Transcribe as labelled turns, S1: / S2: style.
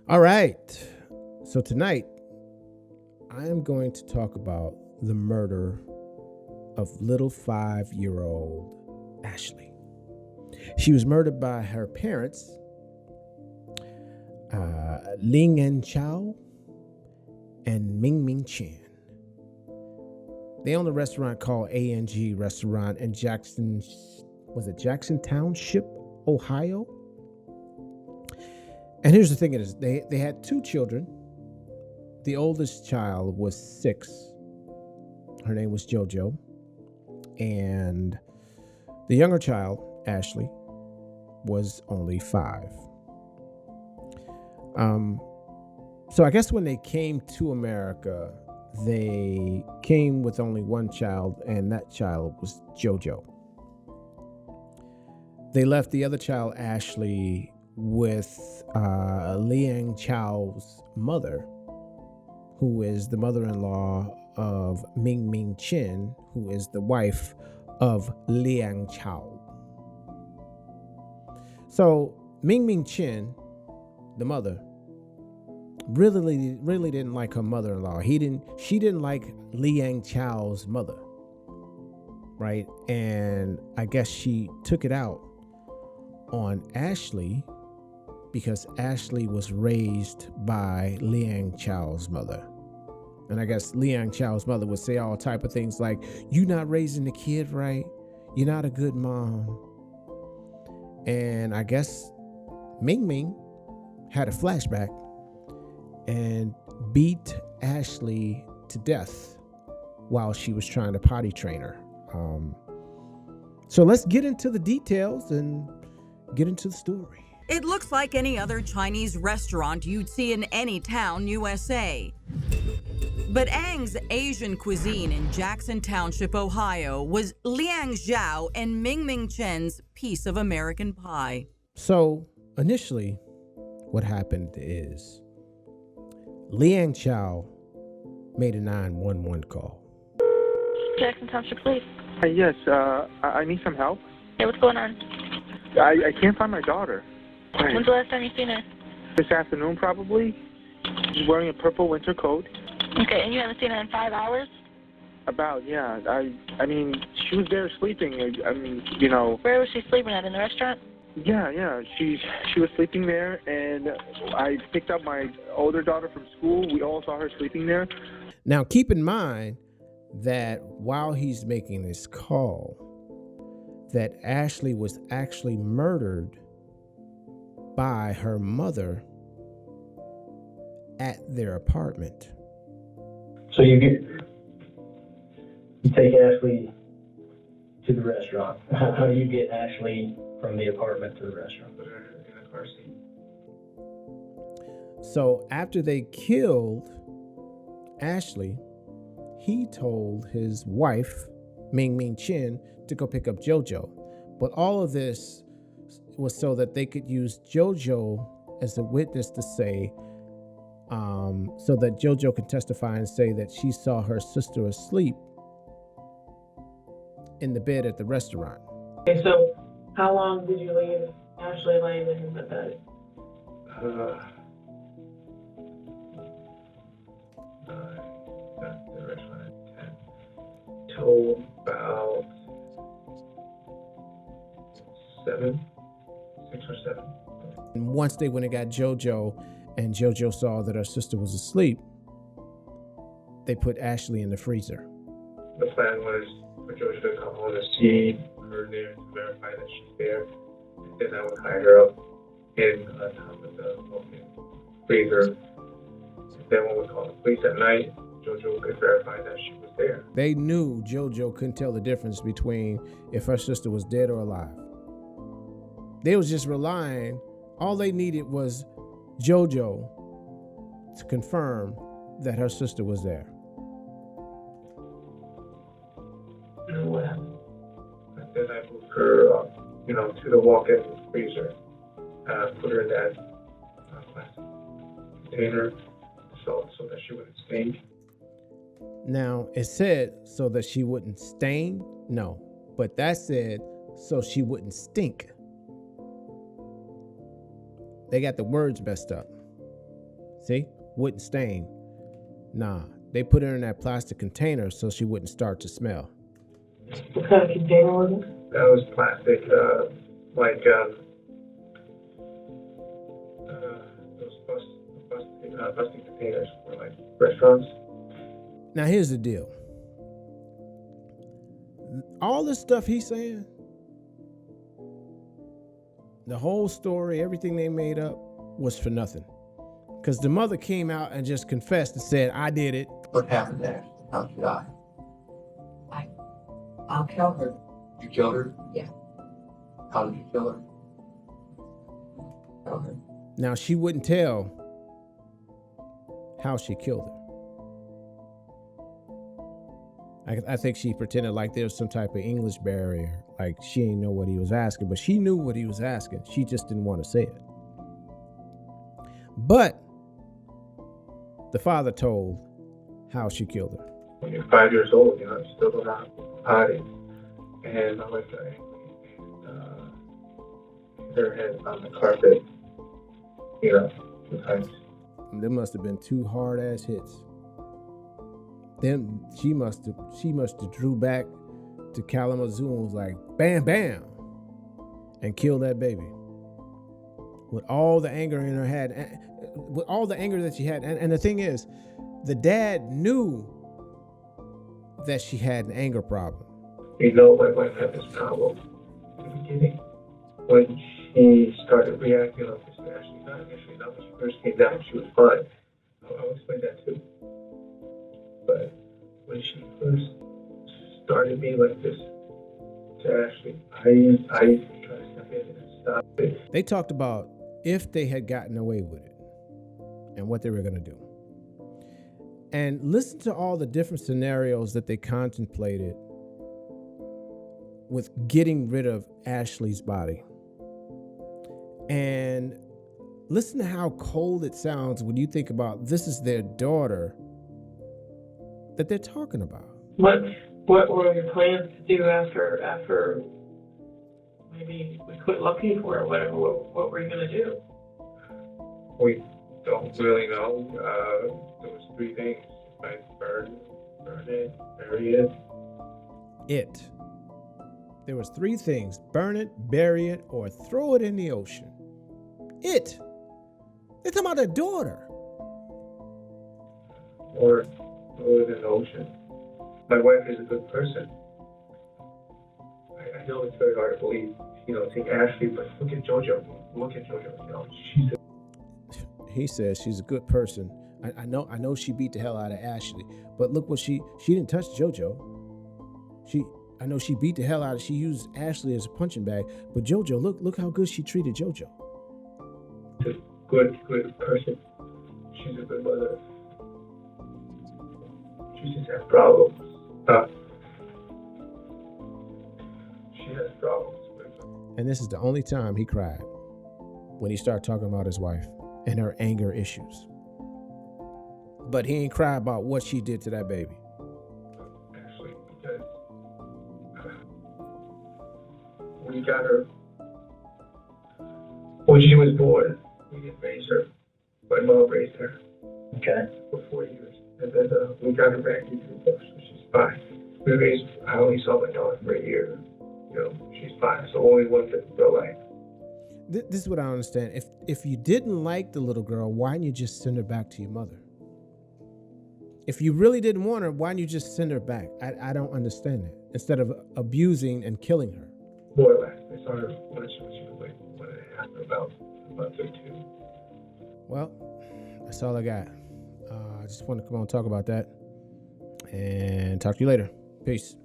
S1: All right. So tonight, I am going to talk about the murder of little 5-year-old Ashley. She was murdered by her parents, Ling and Chow and Ming Ming Chen. They owned a restaurant called A&G Restaurant in Jackson Township, Ohio? And here's the thing is, they had two children. The oldest child was 6. Her name was JoJo. And the younger child, Ashley, was only 5. So I guess when they came to America, they came with only one child, and that child was JoJo. They left the other child, Ashley, with Liang Chow's mother, who is the mother-in-law of Ming Ming Chen, who is the wife of Liang Chow. So Ming Ming Chen, the mother, really didn't like her mother-in-law. She didn't like Liang Chow's mother, right? And I guess she took it out on Ashley because Ashley was raised by Liang Chow's mother. And I guess Liang Chow's mother would say all type of things like, "You not raising the kid right. You're not a good mom." And I guess Ming Ming had a flashback and beat Ashley to death while she was trying to potty train her. So let's get into the details and get into the story.
S2: It looks like any other Chinese restaurant you'd see in any town, USA. But Ang's Asian cuisine in Jackson Township, Ohio, was Liang Zhao and Ming Ming Chen's piece of American pie.
S1: So initially, what happened is Liang Chow made a 911 call.
S3: Jackson Township Police.
S4: Yes, I need some help.
S3: Hey, what's going on?
S4: I can't find my daughter.
S3: When's the last time you seen her?
S4: This afternoon, probably. She's wearing a purple winter coat.
S3: Okay, and you haven't seen her in 5 hours?
S4: About, yeah. I mean, she was there sleeping. I mean,
S3: Where was she sleeping at, in the restaurant?
S4: Yeah. She was sleeping there, and I picked up my older daughter from school. We all saw her sleeping there.
S1: Now, keep in mind that while he's making this call, that Ashley was actually murdered by her mother at their apartment.
S5: So you take Ashley to the restaurant. How do you get Ashley from the apartment to the restaurant? Put her in a car seat.
S1: So after they killed Ashley, he told his wife, Ming Ming Chen, to go pick up JoJo. But all of this was so that they could use JoJo as a witness to say, so that JoJo could testify and say that she saw her sister asleep in the bed at the restaurant.
S6: Okay, so how long did you leave Ashley laying in the bed?
S5: The restaurant at 10 till about 7, 6 or 7.
S1: And once they went and got JoJo, and JoJo saw that her sister was asleep, they put Ashley in the freezer.
S5: The plan was for Georgia to come home and see her there to verify that she's there. And then I would hide her up in on top of the open freezer. And then when we called the police at night, Jojo could verify that she was there.
S1: They knew JoJo couldn't tell the difference between if her sister was dead or alive. They was just relying, all they needed was JoJo to confirm that her sister was there.
S5: You know what happened? And then I moved her, to the walk-in freezer. Put her in that plastic container so that she wouldn't stink.
S1: Now, it said so that she wouldn't stain. No, but that said so she wouldn't stink. They got the words messed up. See? Wouldn't stain. Nah, they put her in that plastic container so she wouldn't start to smell.
S6: What kind of container was it?
S5: That was plastic, like those plastic containers for like restaurants.
S1: Now here's the deal. All this stuff he's saying, the whole story, everything they made up was for nothing. Because the mother came out and just confessed and said, I did it.
S7: What happened there? How did she die?
S8: I'll kill her.
S7: You killed her?
S8: Yeah.
S7: How did you kill her? Kill her.
S1: Now she wouldn't tell how she killed her. I think she pretended like there was some type of English barrier, like she didn't know what he was asking, but she knew what he was asking. She just didn't want to say it. But the father told how she killed her.
S5: When you're 5 years old, you know, you still don't know how to hide. And I was her head on the carpet, you know, 2 times.
S1: There must have been 2 hard ass hits. Then she must have drew back to Kalamazoo and was like, bam, bam, and killed that baby. With all the anger in her head, with all the anger that she had. And the thing is, the dad knew that she had an anger problem.
S5: You know, my wife had this problem in the beginning. When she started reacting like this, actually, not initially, not when she first came down, she was fine. I'll explain that too. But when she first started being like this to Ashley, I used to try to step in and stop it.
S1: They talked about if they had gotten away with it and what they were going to do. And listen to all the different scenarios that they contemplated with getting rid of Ashley's body. And listen to how cold it sounds when you think about this is their daughter that they're talking about.
S6: What were your plans to do after maybe we quit looking for her, whatever? What were you going to do?
S5: We don't really know. There was 3 things. Like burn it, bury it. There was 3 things. Burn it, bury it, or throw it in the ocean. They're talking about their daughter. Or throw it in the ocean. My wife is a good person. I know it's very hard to believe, you know, take Ashley, but look at JoJo. You know,
S1: He says she's a good person. I know she beat the hell out of Ashley, but look what she didn't touch JoJo. I know she beat the hell out of. She used Ashley as a punching bag, but JoJo, look how good she treated JoJo.
S5: She's a good person. She's a good mother. She just has problems. She has problems with.
S1: And this is the only time he cried, when he started talking about his wife and her anger issues. But he ain't cry about what she did to that baby.
S5: Actually, because we got her when she was born. We didn't raise her. My mom raised her. Okay. For 4 years, and then we got her back in so she's fine. I only saw my daughter for a year. You know, she's fine. So only one thing in life.
S1: This is what I don't understand. If you didn't like the little girl, why didn't you just send her back to your mother? If you really didn't want her, why didn't you just send her back? I don't understand that. Instead of abusing and killing her.
S5: More or less. I saw her when she was like 1.5, about 32.
S1: Well, that's all I got. I just want to come on and talk about that. And talk to you later. Peace.